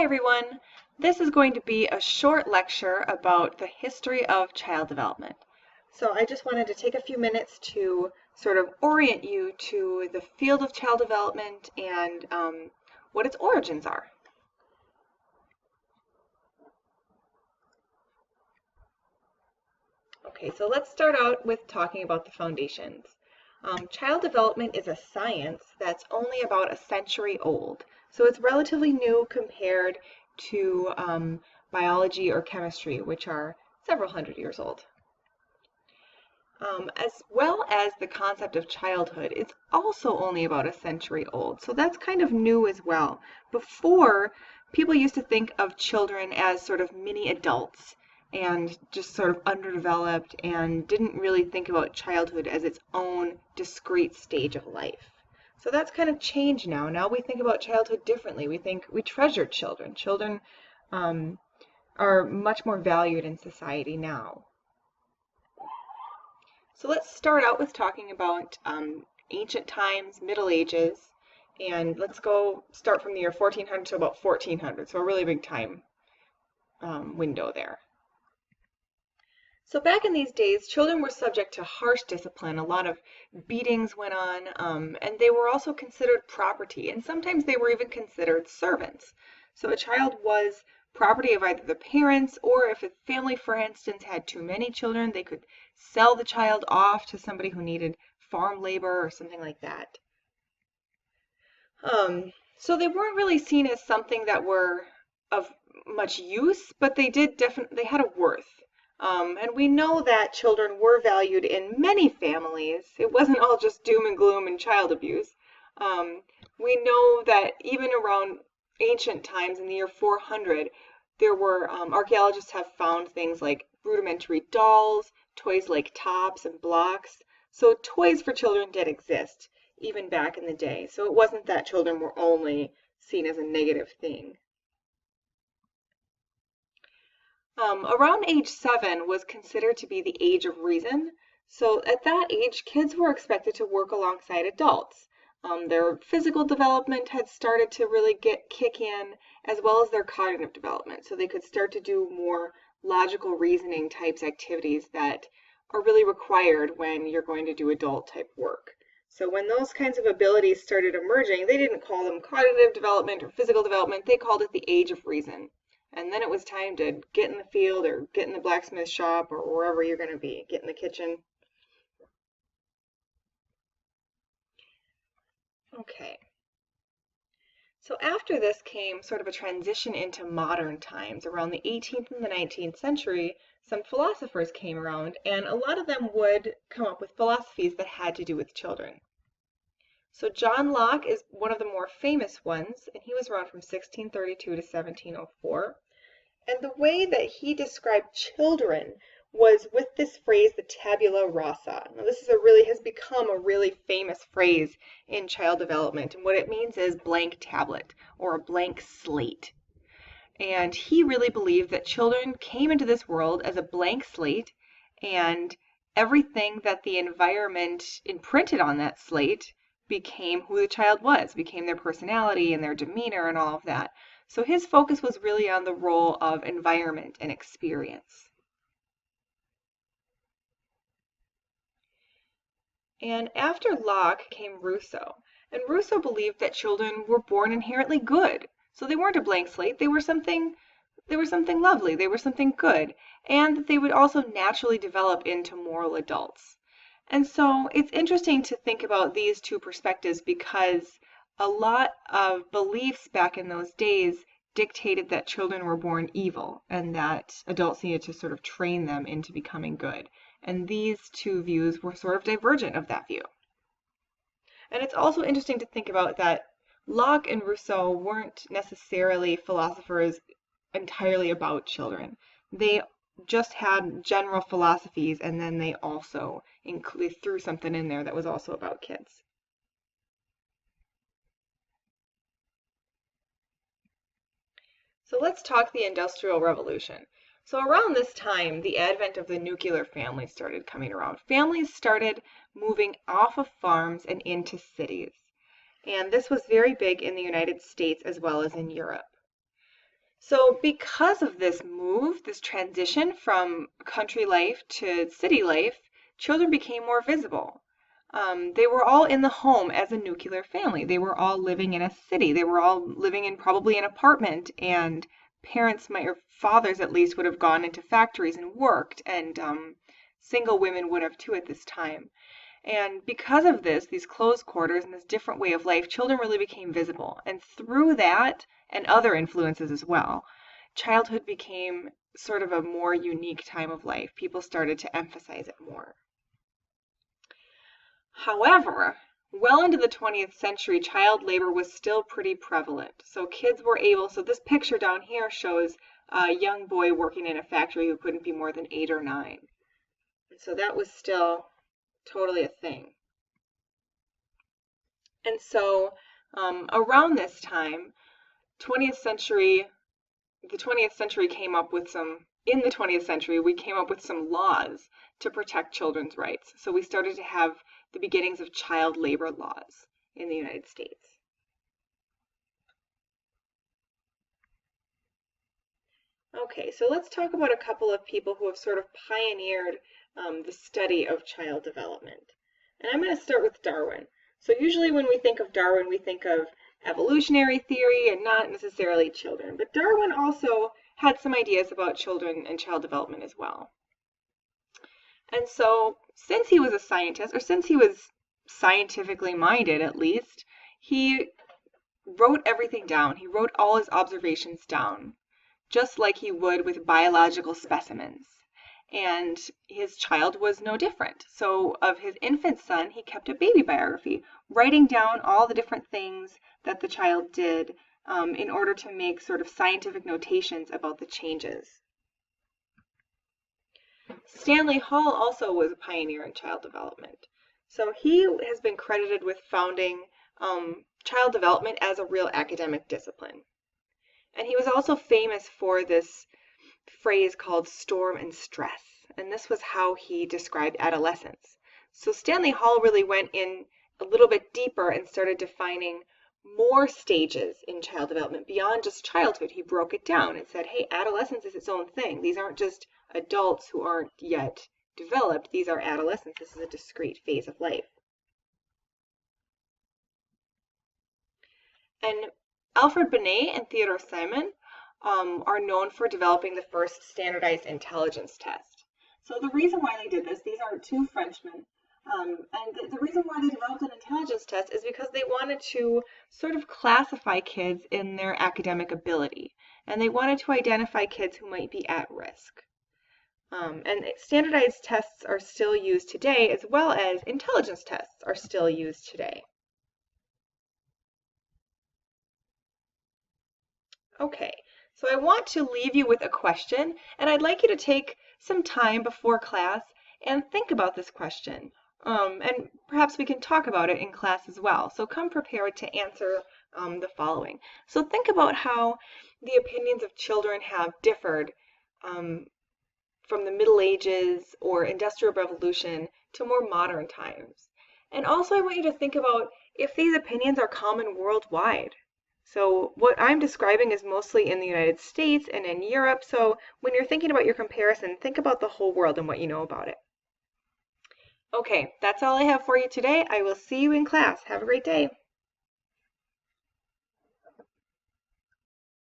everyone. This is going to be a short lecture about the history of child development. So I just wanted to take a few minutes to sort of orient you to the field of child development and what its origins are. Okay, so let's start out with talking about the foundations. Child development is a science that's only about a century old, so it's relatively new compared to biology or chemistry, which are several hundred years old. As well as the concept of childhood, it's also only about a century old, so that's kind of new as well. Before, people used to think of children as sort of mini adults and just sort of underdeveloped and didn't really think about childhood as its own discrete stage of life. So that's kind of changed now. Now we think about childhood differently. We treasure children. Children are much more valued in society now. So let's start out with talking about ancient times, Middle Ages, and let's start from the year 1400 to about 1400, so a really big time window there. So back in these days, children were subject to harsh discipline. A lot of beatings went on, and they were also considered property, and sometimes they were even considered servants. So a child was property of either the parents, or if a family, for instance, had too many children, they could sell the child off to somebody who needed farm labor or something like that. So they weren't really seen as something that were of much use, but they had a worth. And we know that children were valued in many families. It wasn't all just doom and gloom and child abuse. We know that even around ancient times in the year 400, there were archaeologists have found things like rudimentary dolls, toys like tops and blocks. So toys for children did exist even back in the day. So it wasn't that children were only seen as a negative thing. Around age 7 was considered to be the age of reason. So at that age, kids were expected to work alongside adults. Their physical development had started to really kick in, as well as their cognitive development. So they could start to do more logical reasoning types activities that are really required when you're going to do adult type work. So when those kinds of abilities started emerging, they didn't call them cognitive development or physical development, they called it the age of reason. And then it was time to get in the field or get in the blacksmith shop or wherever you're going to be, get in the kitchen. Okay. So after this came sort of a transition into modern times. Around the 18th and the 19th century, some philosophers came around, and a lot of them would come up with philosophies that had to do with children. So John Locke is one of the more famous ones, and he was around from 1632 to 1704. And the way that he described children was with this phrase, the tabula rasa. Now this has become a really famous phrase in child development, and what it means is blank tablet or a blank slate. And he really believed that children came into this world as a blank slate, and everything that the environment imprinted on that slate became who the child was, became their personality and their demeanor and all of that. So his focus was really on the role of environment and experience. And after Locke came Rousseau. And Rousseau believed that children were born inherently good. So they weren't a blank slate, they were something lovely, they were something good, and that they would also naturally develop into moral adults. And so it's interesting to think about these two perspectives because a lot of beliefs back in those days dictated that children were born evil and that adults needed to sort of train them into becoming good. And these two views were sort of divergent of that view. And it's also interesting to think about that Locke and Rousseau weren't necessarily philosophers entirely about children. They just had general philosophies, and then they also threw something in there that was also about kids. So let's talk the Industrial Revolution. So around this time, the advent of the nuclear family started coming around. Families started moving off of farms and into cities. And this was very big in the United States as well as in Europe. So because of this move, this transition from country life to city life, children became more visible. They were all in the home as a nuclear family. They were all living in a city. They were all living in probably an apartment, and parents might, or fathers at least, would have gone into factories and worked, and single women would have too at this time. And because of this, these closed quarters and this different way of life, children really became visible. And through that, and other influences as well, childhood became sort of a more unique time of life. People started to emphasize it more. However, well into the 20th century, child labor was still pretty prevalent. So kids were able, so this picture down here shows a young boy working in a factory who couldn't be more than 8 or 9. And so that was still totally a thing. And so around this time, 20th century, the 20th century came up with some, in the 20th century, we came up with some laws to protect children's rights. So we started to have the beginnings of child labor laws in the United States. Okay, so let's talk about a couple of people who have sort of pioneered the study of child development. And I'm going to start with Darwin. So usually when we think of Darwin, we think of evolutionary theory and not necessarily children. But Darwin also had some ideas about children and child development as well. And so since he was a scientist, or since he was scientifically minded at least, he wrote everything down. He wrote all his observations down, just like he would with biological specimens. And his child was no different. So of his infant son, he kept a baby biography, writing down all the different things that the child did in order to make sort of scientific notations about the changes. Stanley Hall also was a pioneer in child development. So he has been credited with founding child development as a real academic discipline. And he was also famous for this phrase called storm and stress. And this was how he described adolescence. So Stanley Hall really went in a little bit deeper and started defining more stages in child development beyond just childhood. He broke it down and said, hey, adolescence is its own thing. These aren't just adults who aren't yet developed. These are adolescents. This is a discrete phase of life. And Alfred Binet and Theodore Simon are known for developing the first standardized intelligence test. So the reason why they did this, these are two Frenchmen, and the reason why they developed an intelligence test is because they wanted to sort of classify kids in their academic ability, and they wanted to identify kids who might be at risk. And standardized tests are still used today, as well as intelligence tests are still used today. Okay, so I want to leave you with a question, and I'd like you to take some time before class and think about this question. And perhaps we can talk about it in class as well. So come prepared to answer the following. So think about how the opinions of children have differed from the Middle Ages or Industrial Revolution to more modern times. And also I want you to think about if these opinions are common worldwide. So what I'm describing is mostly in the United States and in Europe. So when you're thinking about your comparison, think about the whole world and what you know about it. Okay, that's all I have for you today. I will see you in class. Have a great day.